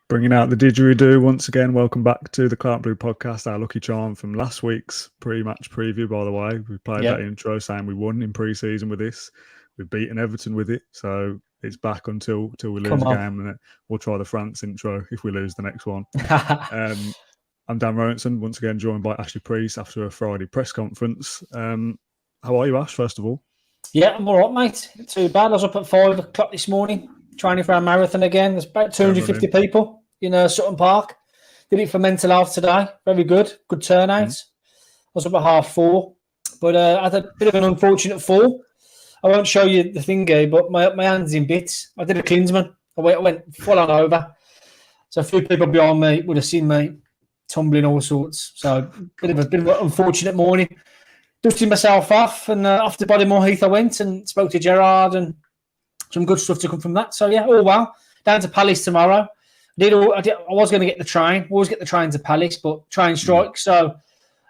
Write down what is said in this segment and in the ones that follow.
Bringing out the didgeridoo once again. Welcome back to the Clark Blue podcast. Our lucky charm from last week's pre-match preview, by the way. We played that intro saying we won in pre-season with this. We've beaten Everton with it, so it's back until we lose a game, and we'll try the France intro if we lose the next one. I'm Dan Rowenson, once again joined by Ashley Preece after a Friday press conference. How are you, Ash, first of all? Yeah, I'm all right, mate. Not too bad. I was up at 5 o'clock this morning, training for our marathon again. There's about 250 people in Sutton Park. Did it for mental health today. Very good. Good turnout. I was up at 4:30, but I had a bit of an unfortunate fall. I won't show you the thingy, but my hand's in bits. I did a Klinsmann. I went full on over. So a few people behind me would have seen me tumbling all sorts. So bit of an unfortunate morning. Dusted myself off, and off to Bodymoor Heath I went and spoke to Gerrard, and some good stuff to come from that. So yeah, all well. Down to Palace tomorrow. I was going to get the train. Always get the train to Palace, but train strikes. So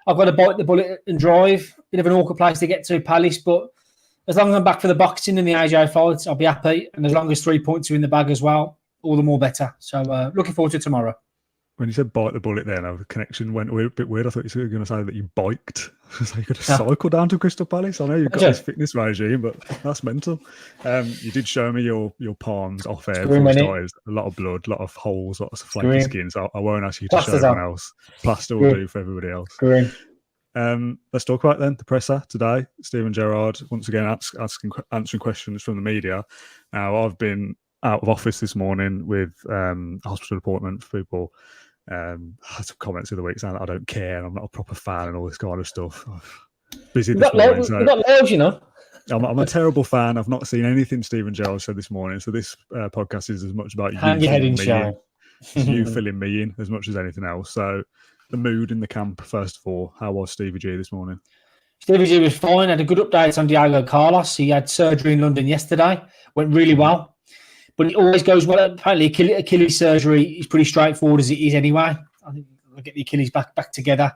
I've got to bite the bullet and drive. Bit of an awkward place to get to, Palace, but as long as I'm back for the boxing and the AJ fights, I'll be happy. And as long as 3 points are in the bag as well, all the more better. So looking forward to tomorrow. When you said bite the bullet there, the connection went a bit weird. I thought you were going to say that you biked. So you got to cycle down to Crystal Palace. I know you've got this fitness regime, but that's mental. You did show me your palms off air. A lot of blood, a lot of holes, lots of flaky skin. So I won't ask you to show everyone else. Plaster will do for everybody else. Let's talk about then the presser today. Steven Gerrard once again answering questions from the media. Now I've been out of office this morning with a hospital appointment for people. Had some comments of the week saying that I don't care, I'm not a proper fan, and all this kind of stuff. Busy this morning. So got loads, you know. I'm a terrible fan. I've not seen anything Steven Gerrard said this morning. So this podcast is as much about you filling me in as much as anything else. So the mood in the camp, first of all, how was Stevie G this morning? Stevie G was fine. Had a good update on Diego Carlos. He had surgery in London yesterday. Went really well. But it always goes well. Apparently, Achilles surgery is pretty straightforward as it is anyway. I think we'll get the Achilles back together.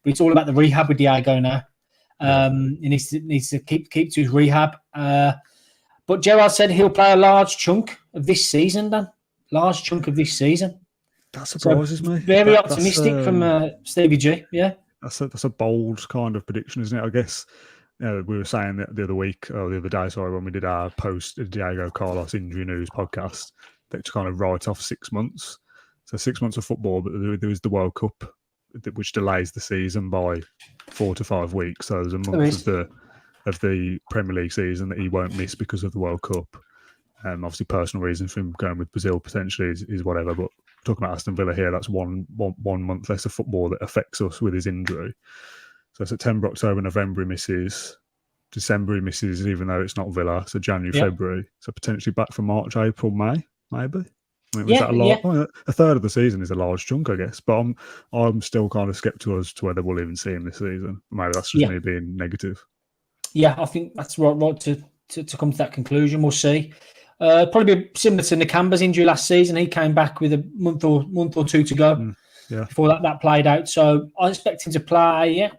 But it's all about the rehab with Diego now. He needs to keep to his rehab. But Gerrard said he'll play a large chunk of this season, Dan. Large chunk of this season. That surprises me. Very optimistic from Stevie G, yeah. That's a bold kind of prediction, isn't it? I guess we were saying that the other day, when we did our post Diego Carlos injury news podcast, that to kind of write off 6 months. So 6 months of football, but there was the World Cup, which delays the season by 4 to 5 weeks. So there's a month of the Premier League season that he won't miss because of the World Cup. Obviously, personal reasons for him going with Brazil potentially is whatever. But talking about Aston Villa here, that's one month less of football that affects us with his injury. So September, October, November he misses. December he misses, even though it's not Villa. So January, February. So potentially back from March, April, May, maybe. I mean, was that a lot? I mean, a third of the season is a large chunk, I guess. But I'm still kind of sceptical as to whether we'll even see him this season. Maybe that's just me being negative. Yeah, I think that's right to come to that conclusion. We'll see. Probably be similar to Nakamba's injury last season. He came back with a month or two to go before that played out. So I expect him to play,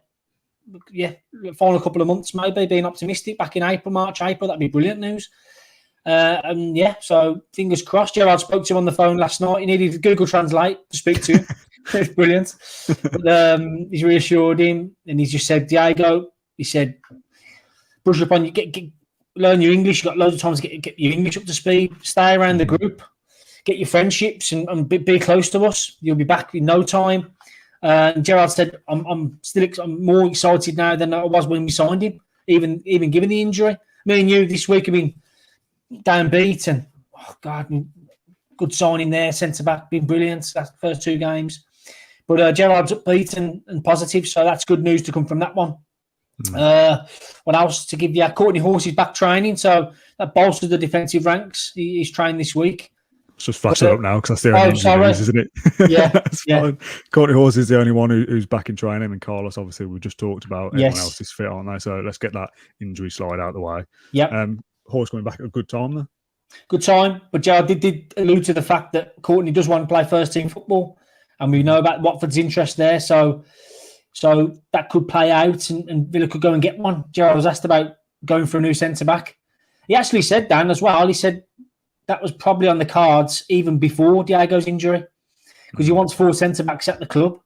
final couple of months maybe, being optimistic, back in March, April. That'd be brilliant news. So fingers crossed. Gerrard spoke to him on the phone last night. He needed Google Translate to speak to him. It's brilliant. But, he's reassured him, and he's just said, Diego, he said, brush up on you, learn your English. You've got loads of time to get your English up to speed. Stay around the group. Get your friendships and be close to us. You'll be back in no time. And Gerrard said, I'm more excited now than I was when we signed him, even given the injury. Me and you this week have been downbeat, and good signing there. Centre back been brilliant. That's the first 2 games. But Gerrard's upbeat and positive, so that's good news to come from that one. What else to give you? Courtney Horse is back training, so that bolsters the defensive ranks. He's trained this week. Let's just flash it up now because that's the only injury news, isn't it? Yeah, fine. Courtney Horse is the only one who's back in training, and Carlos, obviously, we just talked about. Everyone else is fit, aren't they? So let's get that injury slide out of the way. Yeah. Horse coming back at a good time, though. Good time, but Gerrard did allude to the fact that Courtney does want to play first team football, and we know about Watford's interest there. So that could play out, and Villa could go and get one. Gerrard was asked about going for a new centre back. He actually said, Dan, as well, he said that was probably on the cards even before Diego's injury, because he wants 4 centre-backs at the club.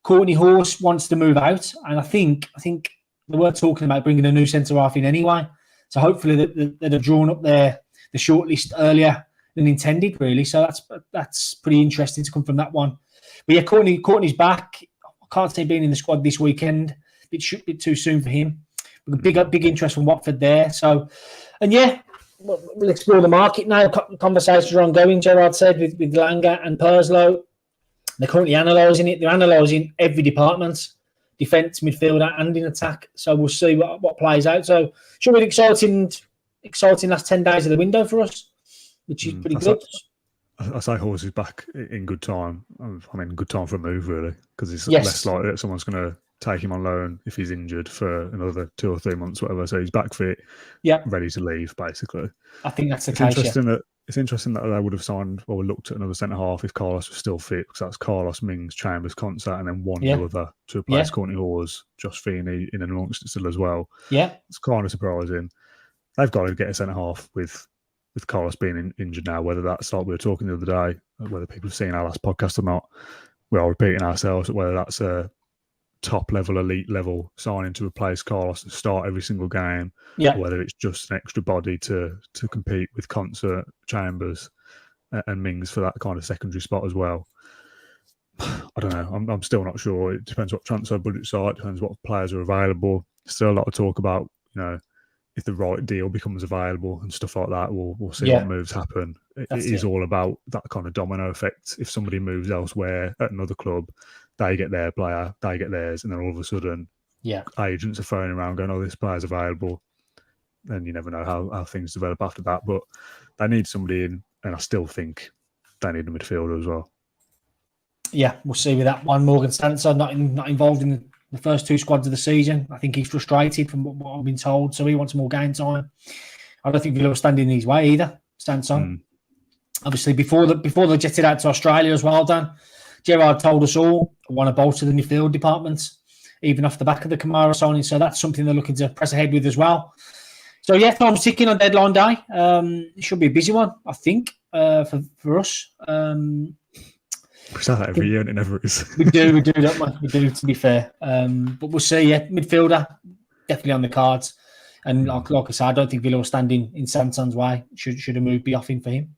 Courtney Horse wants to move out, and I think they were talking about bringing a new centre-half in anyway. So hopefully they'd have drawn up the shortlist earlier than intended, really. So that's pretty interesting to come from that one. But yeah, Courtney's back. I can't see being in the squad this weekend. It should be too soon for him. Big interest from Watford there. So, and yeah, we'll explore the market now. Conversations are ongoing, Gerrard said, with Langer and Perslow. They're currently analysing it. They're analysing every department, defence, midfielder, and in attack. So we'll see what plays out. So should be an exciting last 10 days of the window for us, which is pretty good. I say Horse is back in good time. I mean, good time for a move, really, because it's less likely that someone's going to take him on loan if he's injured for another 2 or 3 months, whatever. So he's back fit, ready to leave, basically. I think that's the case. It's interesting that they would have signed or looked at another centre-half if Carlos was still fit, because that's Carlos, Mings, Chambers, Concert, and then one other to replace Courtney Hawes, Josh Feeney in and amongst it still as well. Yeah. It's kind of surprising. They've got to get a centre-half with Carlos being injured now, whether that's like we were talking the other day, whether people have seen our last podcast or not. We are repeating ourselves, whether that's a top-level, elite-level signing to replace Carlos and start every single game, or whether it's just an extra body to compete with Concert, Chambers and Mings for that kind of secondary spot as well. I don't know. I'm still not sure. It depends what transfer budgets are. It depends what players are available. Still a lot of talk about, if the right deal becomes available and stuff like that. We'll see what moves happen. It is all about that kind of domino effect. If somebody moves elsewhere at another club, they get their player, they get theirs, and then all of a sudden, agents are phoning around going, "Oh, this player's available." Then you never know how things develop after that. But they need somebody in, and I still think they need a midfielder as well. Yeah, we'll see with that one. Morgan Stanson not involved in the first 2 squads of the season. I think he's frustrated from what I've been told, so he wants more game time. I don't think Villa will stand in his way either. Stanson, obviously, before they jetted out to Australia as well, Dan, Gerrard told us all want to bolster the midfield department, even off the back of the Kamara signing. So that's something they're looking to press ahead with as well. So yeah, time's ticking on deadline day. It should be a busy one, I think, for us. We say that every year and it never is. we do, don't we? We do, to be fair. But we'll see. Yeah, midfielder definitely on the cards. And like I said, I don't think Villa will stand in Sanson's way. Should a move be offering for him?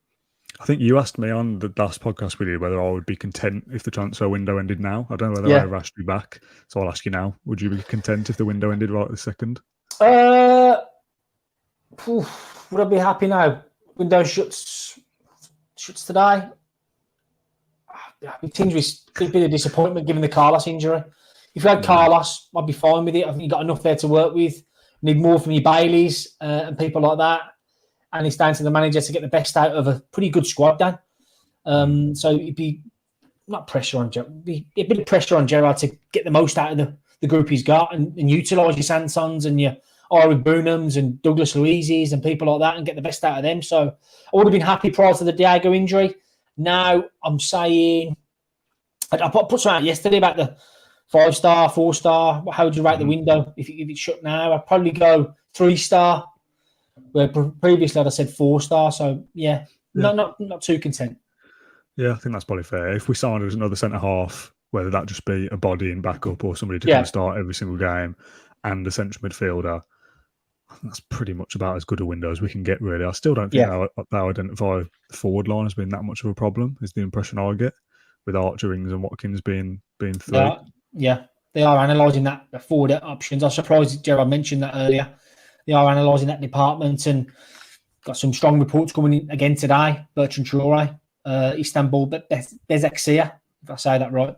I think you asked me on the last podcast we did whether I would be content if the transfer window ended now. I don't know whether I ever asked you back, so I'll ask you now. Would you be content if the window ended right this second? Would I be happy now? Window shuts today. It seems a bit of disappointment given the Carlos injury. If you had Carlos, I'd be fine with it. I think you've got enough there to work with. You need more from your Baileys and people like that. And it's down to the manager to get the best out of a pretty good squad, Dan. So it'd be not pressure on Gerrard. Be a bit of pressure on Gerrard to get the most out of the group he's got and utilise your Sansons and your Ira Boonhams and Douglas Luizes and people like that and get the best out of them. So I would have been happy prior to the Diego injury. Now I'm saying, I put something out yesterday about the 5-star, 4-star. How would you rate the window if it's shut now? I'd probably go 3-star. Where previously I'd have said 4-star. So not too content. Yeah, I think that's probably fair. If we signed as another centre half, whether that just be a body and backup or somebody to come and start every single game, and a central midfielder, I think that's pretty much about as good a window as we can get, really. I still don't think they identify the forward line as being that much of a problem, is the impression I get, with Archer, Ings and Watkins being three. Yeah, they are analysing the forward options. I was surprised Gerrard mentioned that earlier. They are analysing that department and got some strong reports coming in again today. Bertrand Traore, Istanbul, but Bezeksia, if I say that right.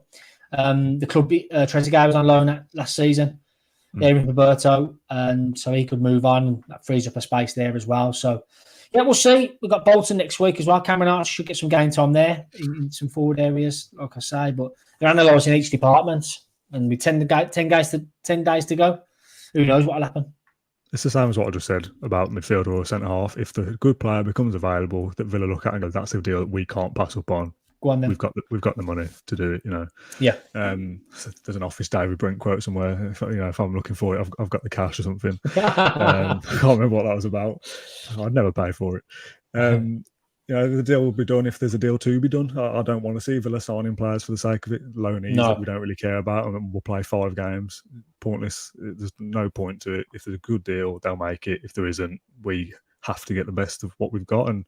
The club, Trezeguet was on loan last season. There in Roberto, and so he could move on, and that frees up a space there as well. So, yeah, we'll see. We've got Bolton next week as well. Cameron Archer should get some game time there in some forward areas, like I say. But they're analysing each department, and with 10 days to go, who knows what will happen. It's the same as what I just said about midfielder or centre half. If the good player becomes available, that Villa look at and go, that's a deal that we can't pass up on. Go on then. We've got the money to do it, Yeah. There's an Office David Brent quote somewhere. If I'm looking for it, I've got the cash or something. I can't remember what that was about. I'd never pay for it. The deal will be done if there's a deal to be done. I don't want to see Villa signing players for the sake of it, loanees that we don't really care about, and we'll play 5 games. Pointless. There's no point to it. If there's a good deal, they'll make it. If there isn't, we have to get the best of what we've got. And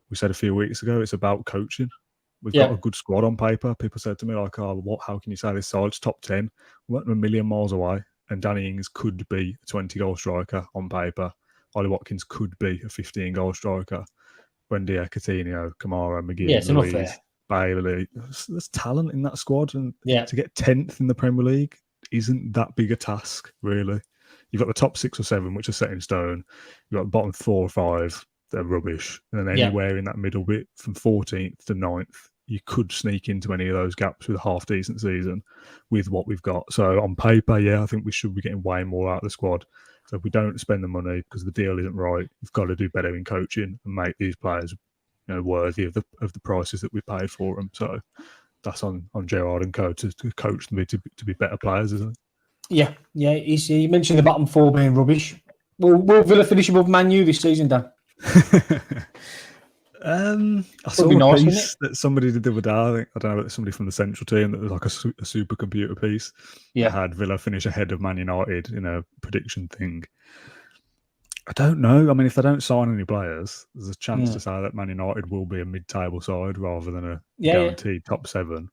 we said a few weeks ago, it's about coaching. We've got a good squad on paper. People said to me, like, how can you say this side's top 10? We're a million miles away, and Danny Ings could be a 20-goal striker on paper. Ollie Watkins could be a 15-goal striker. Buendia, Coutinho, Kamara, McGinn, Louise, Bailey. There's talent in that squad, and to get 10th in the Premier League isn't that big a task, really. You've got the top 6 or 7, which are set in stone. You've got the bottom 4 or 5, they're rubbish. And then anywhere in that middle bit, from 14th to 9th, you could sneak into any of those gaps with a half-decent season with what we've got. So on paper, I think we should be getting way more out of the squad. So if we don't spend the money because the deal isn't right, we've got to do better in coaching and make these players, worthy of the prices that we paid for them. So that's on Gerrard and co to coach them to be better players, isn't it? Yeah. You mentioned the bottom 4 being rubbish. Will Villa finish above Man U this season, Dan? I saw a piece that somebody did the other day. I don't know, it was somebody from the central team that was like a supercomputer piece. That had Villa finish ahead of Man United in a prediction thing. I don't know. I mean, if they don't sign any players, there's a chance to say that Man United will be a mid-table side rather than a guaranteed top 7.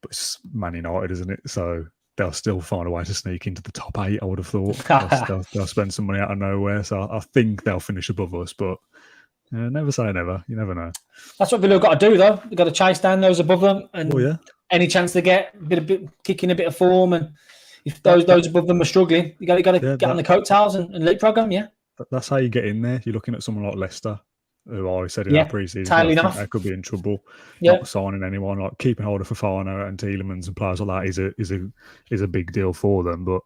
But it's Man United, isn't it? So they'll still find a way to sneak into the top 8, I would have thought. they'll spend some money out of nowhere. So I think they'll finish above us, but never say never. You never know. That's what Villa have got to do, though. They've got to chase down those above them, and any chance they get, kicking a bit of form, and if those above them are struggling, you got to get on the coattails and leapfrog them. Yeah, that's how you get in there. You're looking at someone like Leicester, who I said in our pre-season, I think they could be in trouble. Not signing anyone, like keeping hold of Fofana and Tielemans and players like that is a big deal for them, but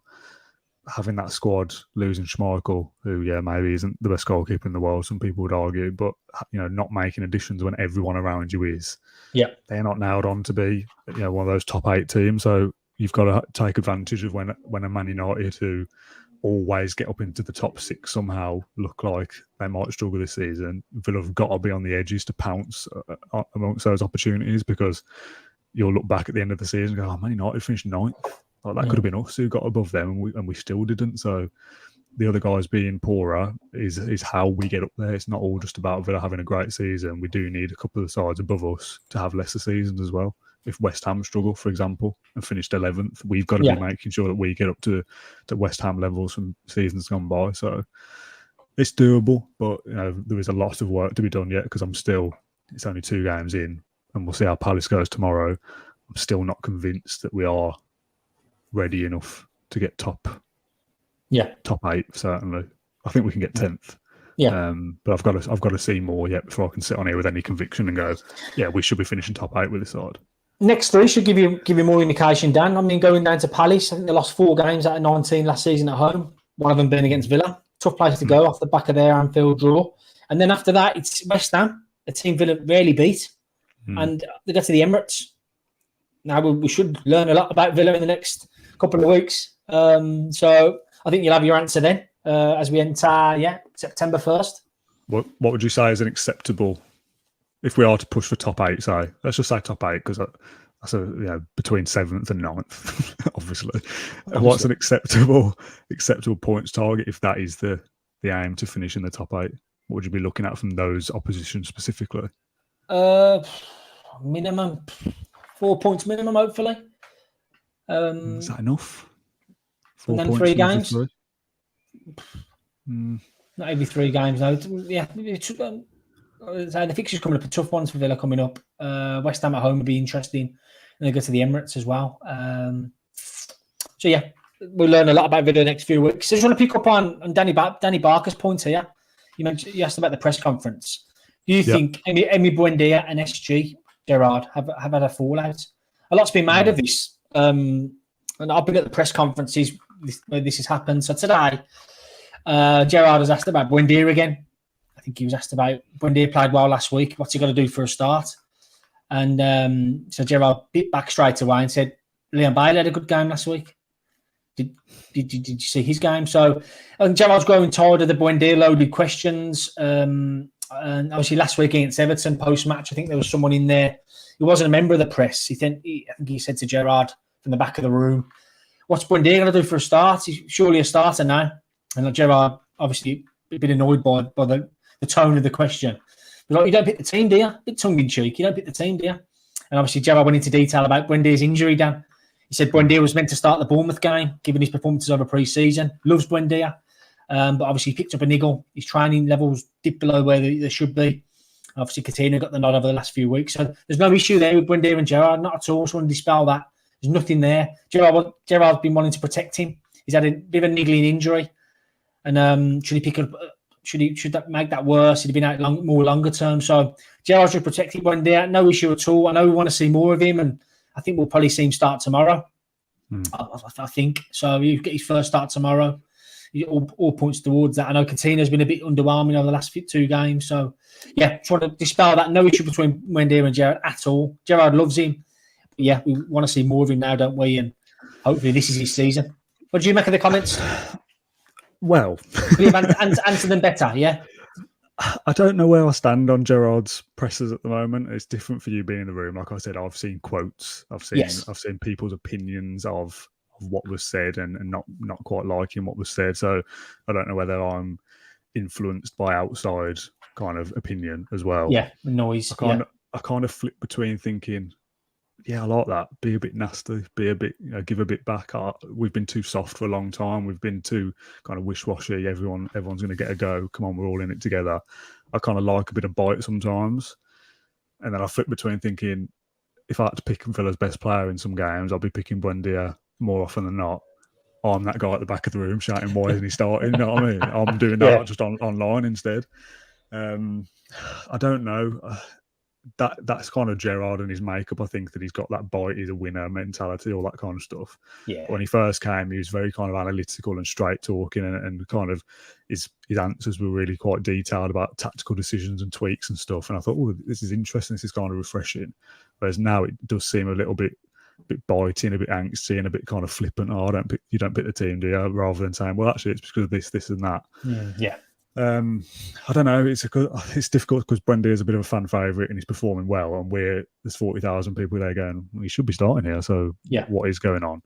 having that squad, losing Schmeichel, who maybe isn't the best goalkeeper in the world, some people would argue, but not making additions when everyone around you is, they're not nailed on to be one of those top 8 teams. So you've got to take advantage of when a Man United, who always get up into the top 6 somehow, look like they might struggle this season. Villa have got to be on the edges to pounce amongst those opportunities, because you'll look back at the end of the season and go, Man United finished 9th. Like, that could have been us who got above them, and we still didn't. So the other guys being poorer is how we get up there. It's not all just about Villa having a great season. We do need a couple of the sides above us to have lesser seasons as well. If West Ham struggle, for example, and finished 11th, we've got to be making sure that we get up to West Ham levels from seasons gone by. So it's doable, but there is a lot of work to be done yet, because it's only 2 games in, and we'll see how Palace goes tomorrow. I'm still not convinced that we are ready enough to get top 8, certainly. I think we can get 10th. But I've got to see more yet before I can sit on here with any conviction and go, we should be finishing top 8 with this side. Next 3 should give you more indication, Dan. I mean, going down to Palace, I think they lost 4 games out of 19 last season at home. One of them being against Villa. Tough place to go off the back of their Anfield draw. And then after that, it's West Ham, a team Villa rarely beat. And they go to the Emirates. Now, we should learn a lot about Villa in the next couple of weeks. So I think you'll have your answer then as we enter, September 1st. What would you say is an acceptable, if we are to push for top 8, say, let's just say top 8, because that's between 7th and 9th, obviously. What's an acceptable points target if that is the aim to finish in the top 8? What would you be looking at from those oppositions specifically? Minimum 4 points minimum, hopefully. Is that enough? 4 and then 3 games? Not every 3 games, no. The fixtures coming up are tough ones for Villa coming up. West Ham at home would be interesting. And they go to the Emirates as well. We'll learn a lot about Villa the next few weeks. So I just want to pick up on Danny Barker's point here. You asked about the press conference. Do you think Emi Buendia and SG Gerrard have had a fallout? A lot's been made of this. And I've been at the press conferences where this has happened. So today, Gerrard has asked about Buendia again. I think he was asked about Buendia played well last week. What's he got to do for a start? And so Gerrard bit back straight away and said, Leon Bailey had a good game last week. Did you see his game? So I think Gerrard's growing tired of the Buendia loaded questions. I And obviously last week against Everton post-match, I think there was someone in there. He wasn't a member of the press. I think he said to Gerrard from the back of the room, "What's Buendia going to do for a start? He's surely a starter now." And Gerrard obviously a bit annoyed by the tone of the question. But like, you don't pick the team, do you? A bit tongue-in-cheek. You don't pick the team, do you? And obviously Gerrard went into detail about Buendia's injury, Dan. He said Buendia was meant to start the Bournemouth game, given his performances over pre-season. Loves Buendia. But obviously he picked up a niggle. His training levels dipped below where they should be. Obviously Coutinho got the nod over the last few weeks. So there's no issue there with Buendia and Gerrard, not at all. So I want to dispel that. There's nothing there. Gerrard's been wanting to protect him. He's had a bit of a niggling injury. And should he pick up? Should that make that worse? He'd have been out more longer term. So Gerrard should protect him Buendia. No issue at all. I know we want to see more of him, and I think we'll probably see him start tomorrow. I think so. You get his first start tomorrow. All points towards that. I know Coutinho's been a bit underwhelming over the last 2 games. So, yeah, trying to dispel that. No issue between Buendia and Gerrard at all. Gerrard loves him. But yeah, we want to see more of him now, don't we? And hopefully this is his season. What do you make of the comments? Well, answer them better, yeah? I don't know where I stand on Gerrard's pressers at the moment. It's different for you being in the room. Like I said, I've seen quotes. I've seen people's opinions of what was said and not quite liking what was said. So I don't know whether I'm influenced by outside kind of opinion as well. Yeah, noise. I kind of flip between thinking, yeah, I like that. Be a bit nasty. Be a bit, give a bit back. We've been too soft for a long time. We've been too kind of wish-washy. Everyone's going to get a go. Come on, we're all in it together. I kind of like a bit of bite sometimes. And then I flip between thinking, if I had to pick Villa's best player in some games, I'll be picking Buendia more often than not. I'm that guy at the back of the room shouting, "Why isn't he starting?" You know what I mean? I'm doing that just online instead. I don't know. That's kind of Gerrard and his makeup. I think that he's got that bite, he's a winner mentality, all that kind of stuff. Yeah. When he first came, he was very kind of analytical and straight talking, and kind of his answers were really quite detailed about tactical decisions and tweaks and stuff. And I thought, oh, this is interesting. This is kind of refreshing. Whereas now it does seem a little bit biting, a bit angsty, and a bit kind of flippant. Oh, you don't pick the team, do you? Rather than saying, well, actually, it's because of this, and that. Yeah. I don't know. It's difficult because Buendia is a bit of a fan favourite and he's performing well, and there's 40,000 people there going, well, he should be starting here. So what is going on?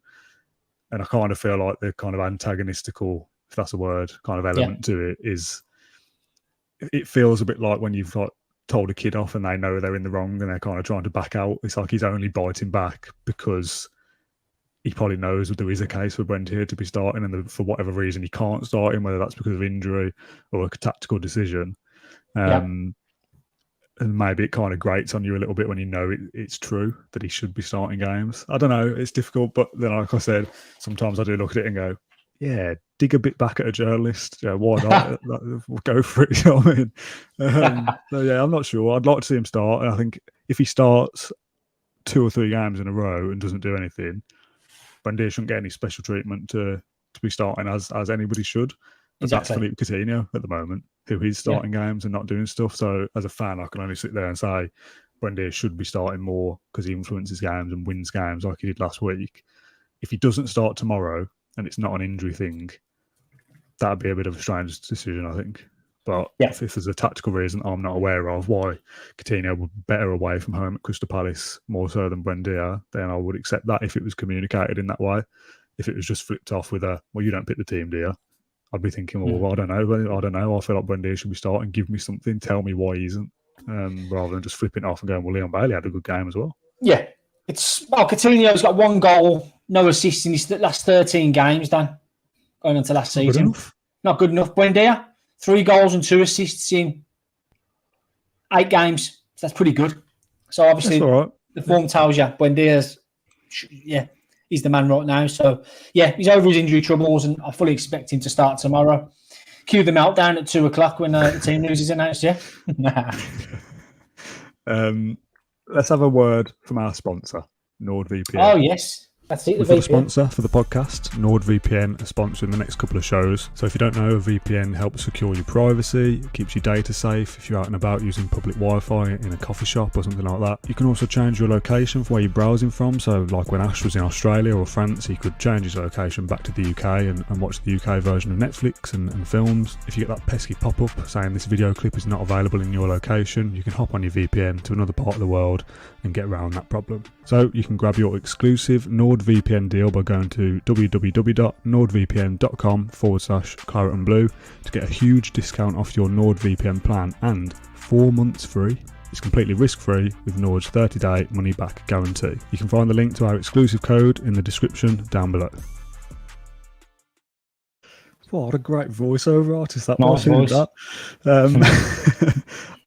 And I kind of feel like the kind of antagonistical, if that's a word, kind of element to it is. It feels a bit like when you've told a kid off and they know they're in the wrong and they're kind of trying to back out. It's like he's only biting back because he probably knows that there is a case for Buendia to be starting, and for whatever reason he can't start him, whether that's because of injury or a tactical decision. And maybe it kind of grates on you a little bit when you know it's true that he should be starting games. I don't know. It's difficult, but then, like I said, sometimes I do look at it and go, yeah, dig a bit back at a journalist. Yeah, why not? We'll go for it. You know what I mean? So yeah, I'm not sure. I'd like to see him start. And I think if he starts 2 or 3 games in a row and doesn't do anything, Buendia shouldn't get any special treatment to be starting as anybody should. But that's Philippe Coutinho at the moment, who is starting games and not doing stuff. So as a fan, I can only sit there and say Buendia should be starting more because he influences games and wins games like he did last week. If he doesn't start tomorrow and it's not an injury thing, that'd be a bit of a strange decision, I think. But if there's a tactical reason I'm not aware of why Coutinho would be better away from home at Crystal Palace more so than Buendia, then I would accept that if it was communicated in that way. If it was just flipped off with well, you don't pick the team, do you? I'd be thinking, well, I don't know. I feel like Buendia should be starting. Give me something. Tell me why he isn't. Rather than just flipping it off and going, well, Leon Bailey had a good game as well. Yeah. Coutinho's got 1 goal, no assists in his last 13 games, Dan. Going into last season. Not good enough. Buendia, 3 goals and 2 assists in 8 games. So that's pretty good. So obviously the form tells you Buendia's, he's the man right now. So he's over his injury troubles, and I fully expect him to start tomorrow. Cue the meltdown at 2:00 when the team news is announced. Let's have a word from our sponsor, NordVPN. Oh yes. That's it. We've got a sponsor for the podcast. NordVPN are sponsoring the next couple of shows. So if you don't know, a VPN helps secure your privacy, it keeps your data safe if you're out and about using public Wi-Fi in a coffee shop or something like that. You can also change your location for where you're browsing from. So like when Ash was in Australia or France, he could change his location back to the UK and watch the UK version of Netflix and films. If you get that pesky pop-up saying this video clip is not available in your location, you can hop on your VPN to another part of the world and get around that problem. So you can grab your exclusive NordVPN deal by going to www.nordvpn.com/claret and blue to get a huge discount off your NordVPN plan and 4 months free. It's completely risk-free with Nord's 30-day money-back guarantee. You can find the link to our exclusive code in the description down below. What a great voiceover artist that was. Nice voice.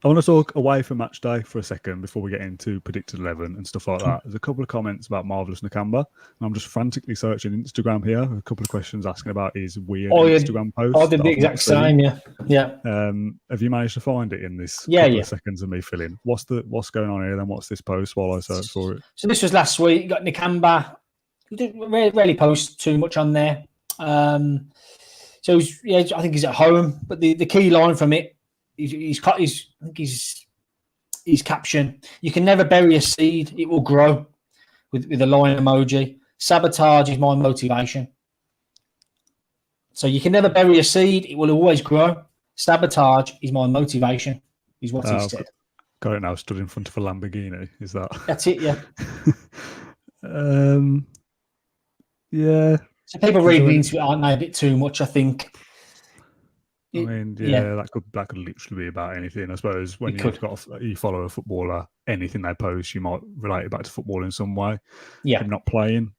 I want to talk away from match day for a second before we get into predicted 11 and stuff like that. There's a couple of comments about Marvellous Nakamba, and I'm just frantically searching Instagram here. A couple of questions asking about his weird Instagram post. I did the exact same, yeah. Have you managed to find it in this couple of seconds of me filling? What's going on here then? What's this post while I search for it? So this was last week. You got Nakamba. He didn't really post too much on there. So I think he's at home, but the key line from it, his caption: "You can never bury a seed; it will grow." With a lion emoji. Sabotage is my motivation. So you can never bury a seed; it will always grow. Sabotage is my motivation. Is what he said. Got it now. Stood in front of a Lamborghini. Is that? That's it. Yeah. Yeah. So people reading into it aren't they a bit too much? I think. I mean, that could literally be about anything. I suppose when you follow a footballer, anything they post, you might relate it back to football in some way. Yeah, him not playing,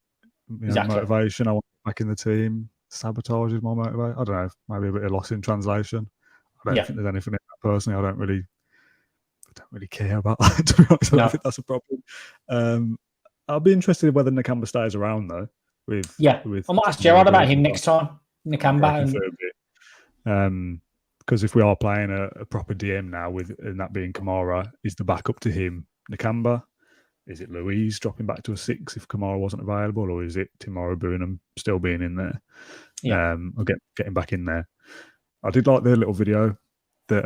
exactly. Motivation. I want back in the team. Sabotage is my motivation. I don't know. Maybe a bit of loss in translation. I don't think there's anything in that personally. I don't really care about that. To be honest, I don't think that's a problem. I'll be interested in whether Nakamba stays around though. I might ask Gerrard about him next time. Nakamba. Because if we are playing a proper DM now, and that being Kamara, is the backup to him Nakamba? Is it Louise dropping back to a 6 if Kamara wasn't available, or is it Timoro Buenham still being in there? Or getting back in there. I did like the little video that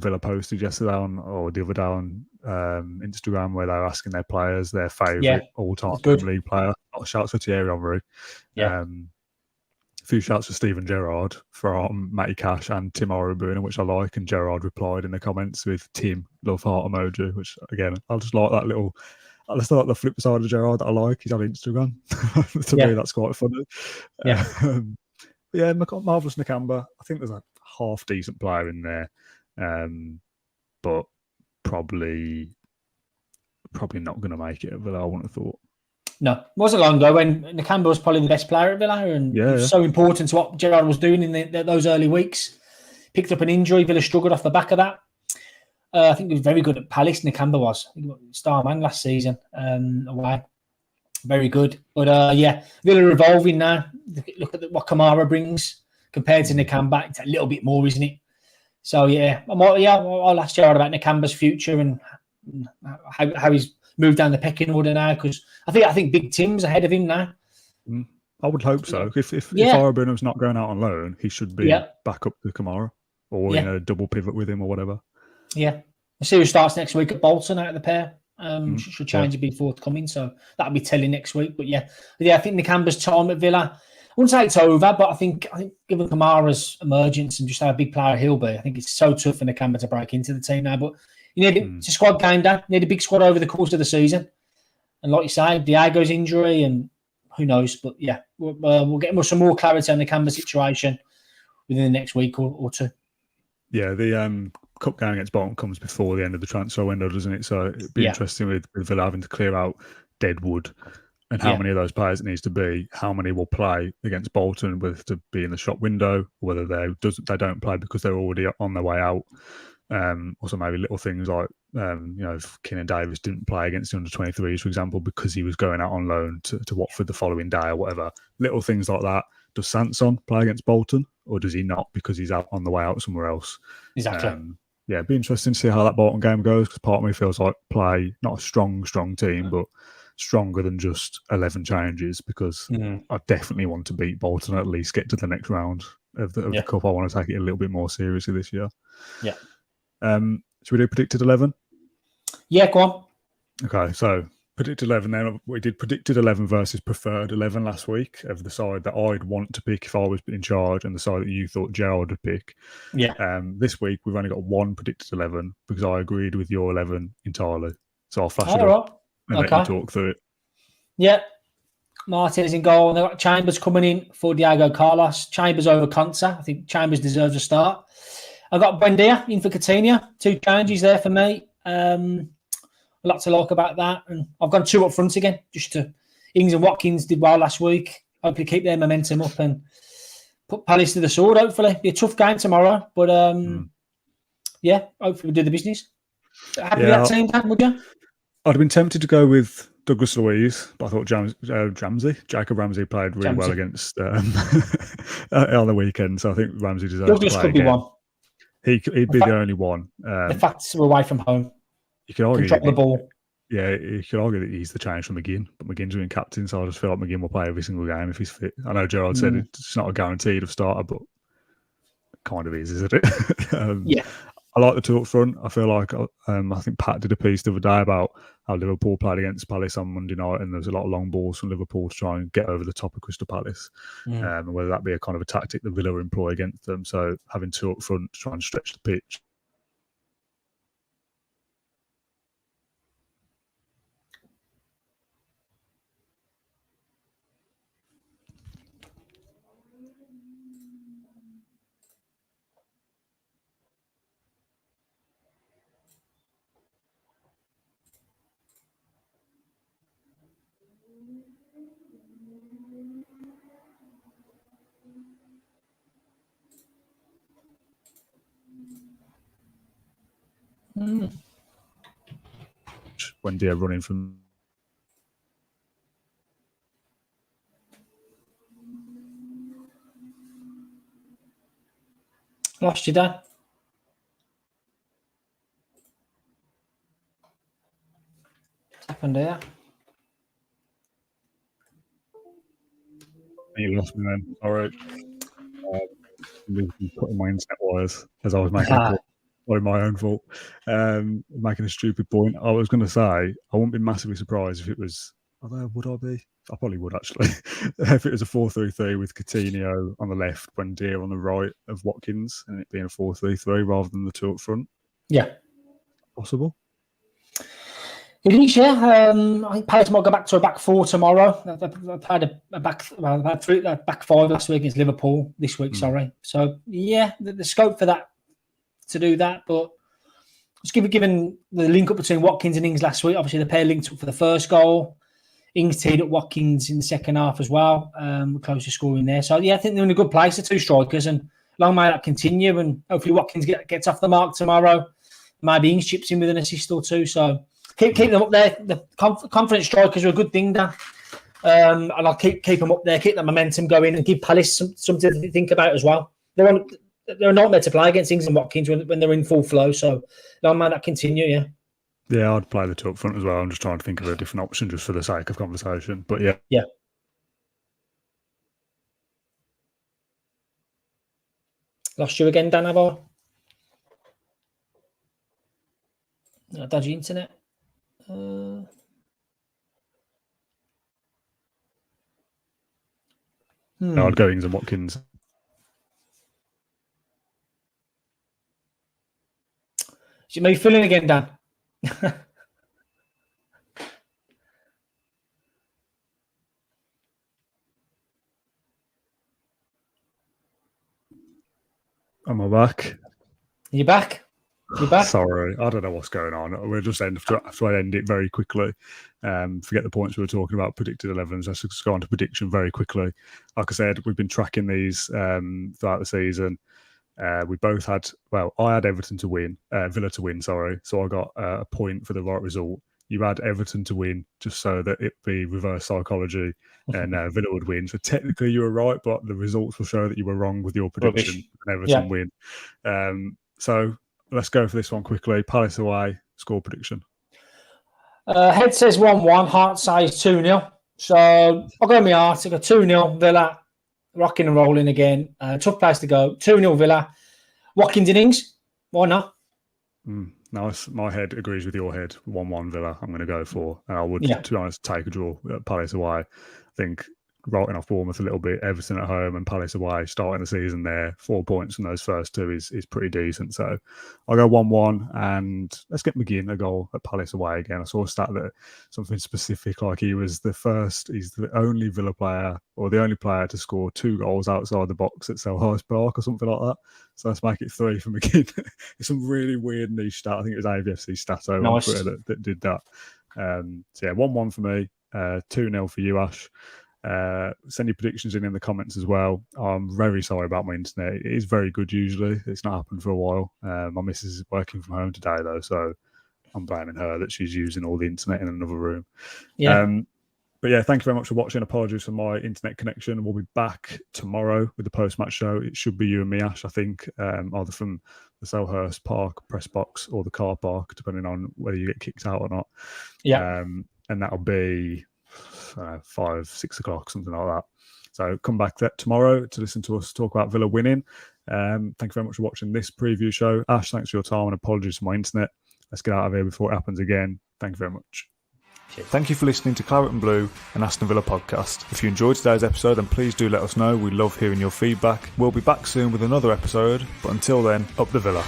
Villa posted yesterday or the other day on Instagram, where they're asking their players their favourite all-time league player. Shouts for Thierry Henry. A few shouts for Steven Gerrard from Matty Cash and Timoro Buenham, which I like. And Gerrard replied in the comments with Tim love heart emoji, which again I just like that little. I just like the flip side of Gerrard that I like. He's on Instagram. To me, that's quite funny. Marvellous Nakamba. I think there's a half decent player in there, but probably not going to make it. But I wouldn't have thought. No, it wasn't long ago when Nakamba was probably the best player at Villa, and it was so important to what Gerrard was doing in those early weeks. Picked up an injury, Villa struggled off the back of that. I think he was very good at Palace. Nakamba was star man last season away. Very good, but Villa revolving now. Look at what Kamara brings compared to Nakamba. It's a little bit more, isn't it? So I'll ask Gerrard about Nakamba's future and how he's moved down the pecking order now, because I think Big Tim's ahead of him now. I would hope so. If Buenham's not going out on loan, he should be back up to Kamara or in a double pivot with him or whatever. Yeah. The series starts next week at Bolton out of the pair. Should change be forthcoming, so that'll be telling next week. But I think Nakamba's time at Villa, I wouldn't say it's over, but I think given Kamara's emergence and just how big player he'll be, I think it's so tough for Nakamba to break into the team now. But you need it's a squad game, Dan. You need a big squad over the course of the season. And like you say, Diego's injury, and who knows? But we'll get some more clarity on the Nakamba situation within the next week or two. Yeah, the cup game against Bolton comes before the end of the transfer window, doesn't it? So it'd be interesting with Villa having to clear out Deadwood and how many of those players it needs to be, how many will play against Bolton, whether to be in the shop window, or whether they don't play because they're already on their way out. Also, maybe little things like, if Keenan Davis didn't play against the under-23s, for example, because he was going out on loan to Watford the following day or whatever. Little things like that. Does Sanson play against Bolton, or does he not because he's out on the way out somewhere else? Exactly. It'd be interesting to see how that Bolton game goes, because part of me feels like play, not a strong team, but stronger than just 11 changes, because I definitely want to beat Bolton, at least get to the next round of the Cup. I want to take it a little bit more seriously this year. Yeah. Should we do predicted 11? Yeah, go on. Okay, so predicted 11 then. We did predicted 11 versus preferred 11 last week, of the side that I'd want to pick if I was in charge and the side that you thought Gerrard would pick. Yeah. This week we've only got one predicted 11 because I agreed with your 11 entirely. So I'll flash it up and let you talk through it. Yeah. Martin is in goal, and they've got Chambers coming in for Diego Carlos. Chambers over Conta. I think Chambers deserves a start. I've got Buendia in for Coutinho. 2 changes there for me. A lot to like about that. And I've gone 2 up front again. Ings and Watkins did well last week. Hopefully keep their momentum up and put Palace to the sword, hopefully. Be a tough game tomorrow. But, hopefully we'll do the business. Happy with that team, Dan, would you? I'd have been tempted to go with Douglas Luiz, but I thought Jacob Ramsey played really well against on the weekend. So I think Ramsey deserves Douglas to play could again. be one. He'd be the only one. The fact we're away from home. You could argue control the ball. Yeah, you could argue that he's the change from McGinn, but McGinn's been captain, so I just feel like McGinn will play every single game if he's fit. I know Gerrard said it's not a guaranteed of starter, but it kind of is, isn't it? Yeah. I like the 2 up front. I feel like I think Pat did a piece the other day about how Liverpool played against Palace on Monday night, and there was a lot of long balls from Liverpool to try and get over the top of Crystal Palace, and whether that be a kind of a tactic that Villa employ against them. So having 2 up front to try and stretch the pitch. When they're running from Lost you, Dan. What's happened there? You lost me then. All right. Putting my internet wires as I was making a point. My own fault. Making a stupid point. I was going to say I wouldn't be massively surprised if it was. Although would I be? I probably would actually. If it was a 4-3-3 with Coutinho on the left, Buendia on the right of Watkins, and it being a 4-3-3 rather than the 2 up front. Yeah. Possible. It is, yeah. I think Palace might go back to a back 4 tomorrow. I've had a back 5 last week against Liverpool this week. Sorry. So yeah, the scope for that to do that, but just given the link up between Watkins and Ings last week, obviously the pair linked up for the first goal. Ings teed up Watkins in the second half as well. Close to scoring there. So yeah, I think they're in a good place, the 2 strikers, and long may that continue. And hopefully Watkins gets off the mark tomorrow. Maybe Ings chips in with an assist or 2. So keep them up there. The confident strikers are a good thing, Dan. And I'll keep them up there, keep that momentum going, and give Palace something to think about as well. They're a nightmare to play against Ings and Watkins when they're in full flow. So long may that continue, yeah. Yeah, I'd play the 2 up front as well. I'm just trying to think of a different option just for the sake of conversation. But yeah. Yeah. Lost you again, Dan, have I? Dodgy internet. No, I'd go Ings and Watkins. Is it me filling again, Dan? Am I back? You back? You back? Sorry, I don't know what's going on. We'll just have to end it very quickly. Forget the points we were talking about, predicted 11s. Let's just go on to prediction very quickly. Like I said, we've been tracking these throughout the season. We both had, I had Everton to win, Villa to win, sorry. So I got a point for the right result. You had Everton to win just so that it'd be reverse psychology and Villa would win. So technically you were right, but the results will show that you were wrong with your prediction and Everton win. So let's go for this one quickly. Palace away, score prediction. Head says 1-1. Heart says 2-0. So I'll go with my heart. I got 2-0 Villa. Rocking and rolling again. Tough place to go. 2-0 Villa. Watkins innings. Why not? Nice. My head agrees with your head. 1-1 Villa, I'm going to go for. And I would, to be honest, take a draw at Palace away. I think writing off Bournemouth a little bit, Everton at home and Palace away, starting the season there, 4 points from those first two is pretty decent. So I'll go 1-1 and let's get McGinn a goal at Palace away again. I saw a stat that something specific, like he's the only Villa player or the only player to score 2 goals outside the box at Selhurst Park or something like that. So let's make it 3 for McGinn. It's some really weird niche stat. I think it was AVFC Stato on Twitter that did that. So yeah, 1-1 for me, 2-0 for you, Ash. Send your predictions in the comments as well. I'm very sorry about my internet. It is very good usually. It's not happened for a while. My missus is working from home today though, so I'm blaming her that she's using all the internet in another room. But yeah, thank you very much for watching. Apologies for my internet connection. We'll be back tomorrow with the post-match show. It should be you and me, Ash, I think, either from the Selhurst Park press box or the car park, depending on whether you get kicked out or not. And that'll be 5-6 o'clock, something like that. So come back tomorrow to listen to us talk about Villa winning. Thank you very much for watching this preview show. Ash, thanks for your time and apologies for my internet. Let's get out of here before it happens again. Thank you very much. Thank you for listening to Claret and Blue, an Aston Villa podcast. If you enjoyed today's episode, then please do let us know. We love hearing your feedback. We'll be back soon with another episode, but until then, up the Villa.